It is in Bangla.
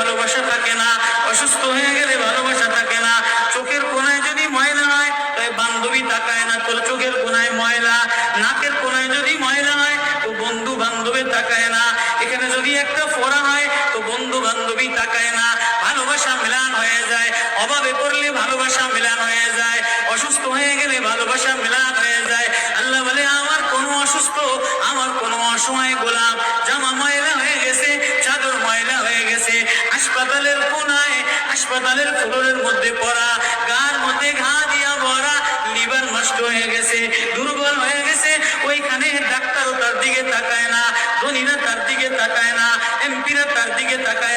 ভালোবাসা থাকে না, অসুস্থ হয়ে গেলে ভালোবাসা থাকে না। চোখের কোণায় যদি ময়লা হয় তাই বান্ধবী তাকায় না, তোর চোখের কোণায় ময়লা। নাকের কোণায় যদি ময়লা হয় তো বন্ধু বান্ধবী তাকায় না। এখানে যদি একটা ফোড়া হয় তো বন্ধু বান্ধবী তাকায় না। ভালোবাসা মিলান হয়ে যায়, অভাবে পড়লে ভালোবাসা মিলান হয়ে যায়, অসুস্থ হয়ে গেলে ভালোবাসা মিলান হয়ে যায়। আল্লাহ বলে আমার কোনো অসুস্থ, আমার কোনো অসময় গোলাম জামা ময়লা হয়ে গেছে, চাদর ময়লা হয়ে গেছে, হাসপাতালের কোনায় হাসপাতালের ফ্লোরের মধ্যে পড়া, গার মধ্যে ঘা দিয়া ভরা, লিভার নষ্ট হয়ে গেছে, দুর্বল হয়ে গেছে, ওইখানে ডাক্তারও তার দিকে তাকায় না, ধনীরা তার দিকে তাকায় না, এমপিরা তার দিকে তাকায়